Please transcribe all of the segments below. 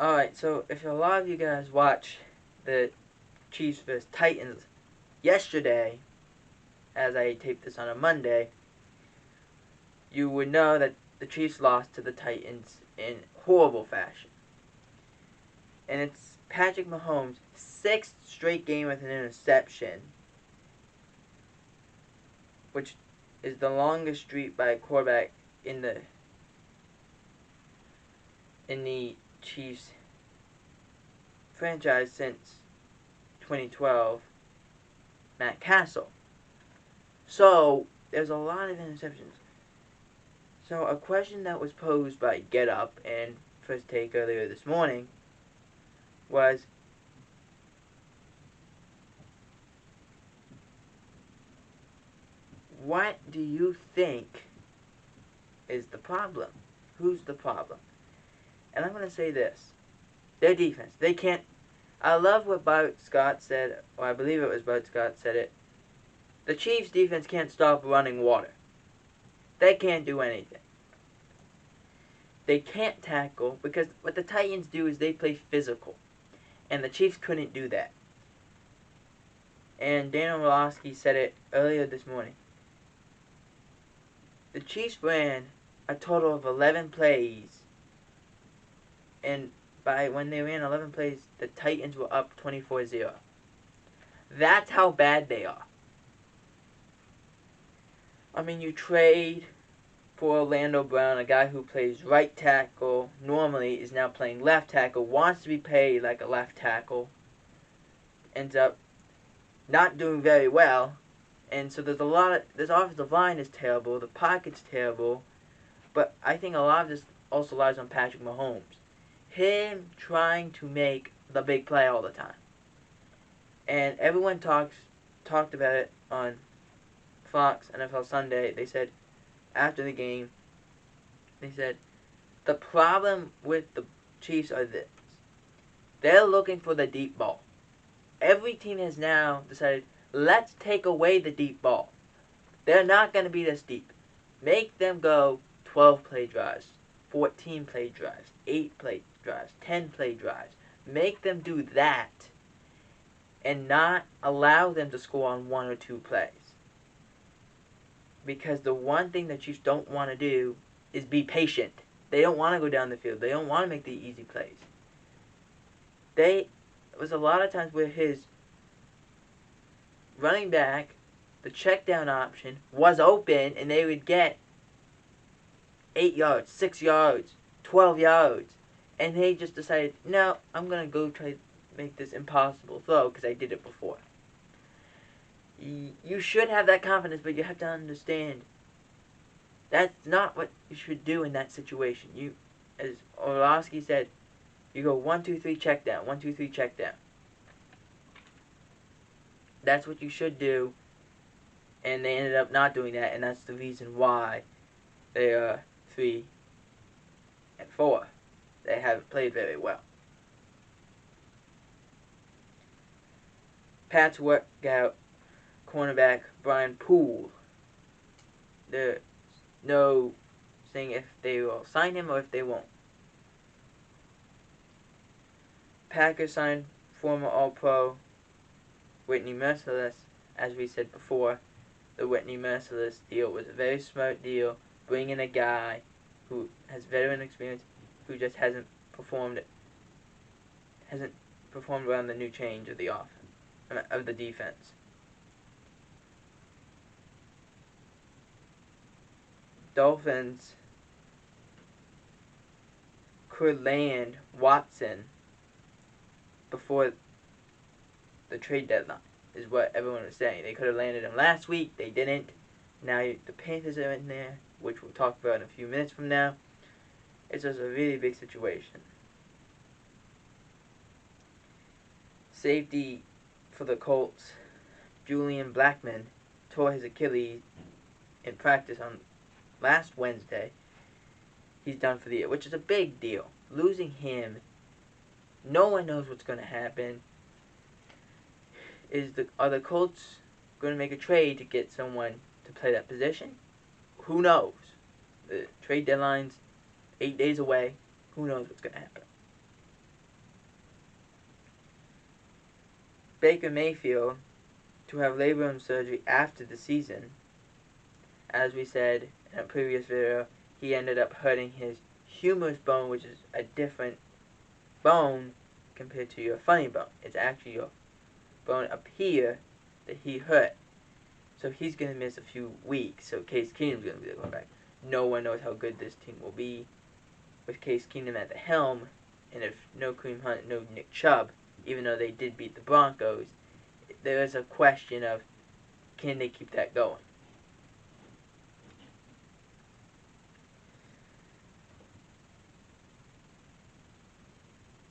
Alright, so if a lot of you guys watch the Chiefs vs. Titans yesterday, as I taped this on a Monday, you would know that the Chiefs lost to the Titans in horrible fashion. And it's Patrick Mahomes' 6th straight game with an interception, which is the longest streak by a quarterback in the Chiefs franchise since 2012, Matt Castle. So, there's a lot of interceptions. So, a question that was posed by Get Up and First Take earlier this morning was, what do you think is the problem? Who's the problem? And I'm going to say this. Their defense. They can't... I love what Bart Scott said, or I believe it was Bart Scott said it. The Chiefs' defense can't stop running water. They can't do anything. They can't tackle, because what the Titans do is they play physical. And the Chiefs couldn't do that. And Dan Orlovsky said it earlier this morning. The Chiefs ran a total of 11 plays. And when they ran 11 plays, the Titans were up 24-0. That's how bad they are. I mean, you trade for Orlando Brown, a guy who plays right tackle, normally is now playing left tackle, wants to be paid like a left tackle, ends up not doing very well, and so this offensive line is terrible, the pocket's terrible, but I think a lot of this also lies on Patrick Mahomes. Him trying to make the big play all the time. And everyone talked about it on Fox, NFL Sunday. They said, after the game, they said, the problem with the Chiefs are this. They're looking for the deep ball. Every team has now decided, let's take away the deep ball. They're not going to be this deep. Make them go 12-play drives, 14-play drives, 8-play drives, 10-play drives. Make them do that and not allow them to score on 1 or 2 plays. Because the one thing the Chiefs don't want to do is be patient. They don't want to go down the field. They don't want to make the easy plays. There was a lot of times where his running back, the check down option, was open and they would get 8 yards, 6 yards, 12 yards. And they just decided, no, I'm going to go try to make this impossible throw because I did it before. You should have that confidence, but you have to understand that's not what you should do in that situation. You, as Orlovsky said, you go 1, 2, 3, check down, 1, 2, 3, check down. That's what you should do, and they ended up not doing that, and that's the reason why they are 3-4. They haven't played very well. Pats worked out cornerback Brian Poole. There's no saying if they will sign him or if they won't. Packers signed former All-Pro Whitney Merciless. As we said before, the Whitney Merciless deal was a very smart deal, bringing a guy who has veteran experience, who just hasn't performed around the new change of the defense. Dolphins could land Watson before the trade deadline, is what everyone was saying. They could have landed him last week. They didn't. Now the Panthers are in there, which we'll talk about in a few minutes from now. It's just a really big situation. Safety for the Colts, Julian Blackmon, tore his Achilles in practice on last Wednesday. He's done for the year, which is a big deal. Losing him, no one knows what's going to happen. Are the Colts going to make a trade to get someone to play that position? Who knows? The trade deadline's 8 days away. Who knows what's going to happen? Baker Mayfield to have labor and surgery after the season. As we said in a previous video, he ended up hurting his humerus bone, which is a different bone compared to your funny bone. It's actually your bone up here that he hurt. So he's going to miss a few weeks. So Case Keenum's going to be the quarterback. No one knows how good this team will be with Case Keenum at the helm. And if no Kareem Hunt, no Nick Chubb, even though they did beat the Broncos, there is a question of, can they keep that going?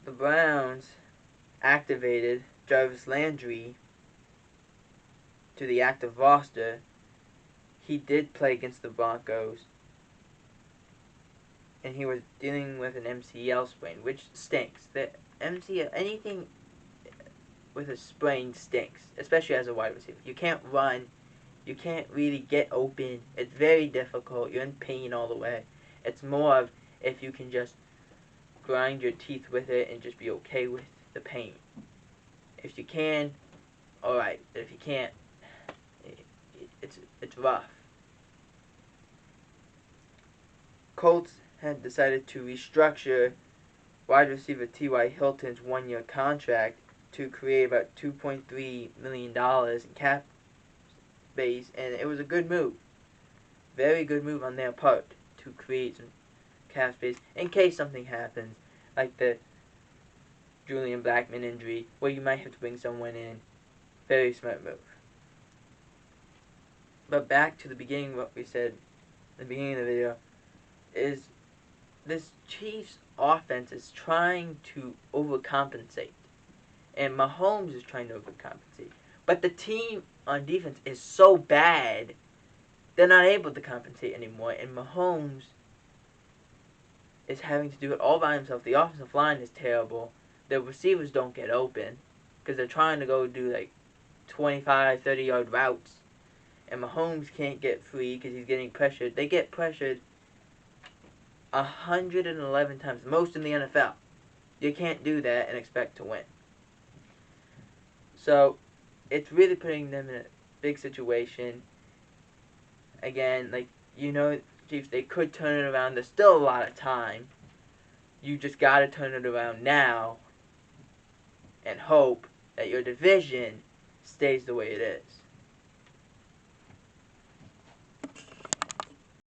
The Browns activated Jarvis Landry to the active roster. He did play against the Broncos, and he was dealing with an MCL sprain, which stinks. The MCL, anything with a sprain stinks, especially as a wide receiver. You can't run. You can't really get open. It's very difficult. You're in pain all the way. It's more of if you can just grind your teeth with it and just be okay with the pain. If you can, alright. If you can't, it's rough. Colts had decided to restructure wide receiver T.Y. Hilton's one-year contract to create about $2.3 million in cap space, and it was a good move. Very good move on their part to create some cap space in case something happens, like the Julian Blackmon injury, where you might have to bring someone in. Very smart move. But back to the beginning, what we said at the beginning of the video, is this Chiefs offense is trying to overcompensate. And Mahomes is trying to overcompensate. But the team on defense is so bad, they're not able to compensate anymore. And Mahomes is having to do it all by himself. The offensive line is terrible. The receivers don't get open because they're trying to go do like 25, 30-yard routes. And Mahomes can't get free because he's getting pressured. They get pressured 111 times, most in the NFL. You can't do that and expect to win. So, it's really putting them in a big situation. Again, like, you know, Chiefs, they could turn it around. There's still a lot of time. You just got to turn it around now and hope that your division stays the way it is.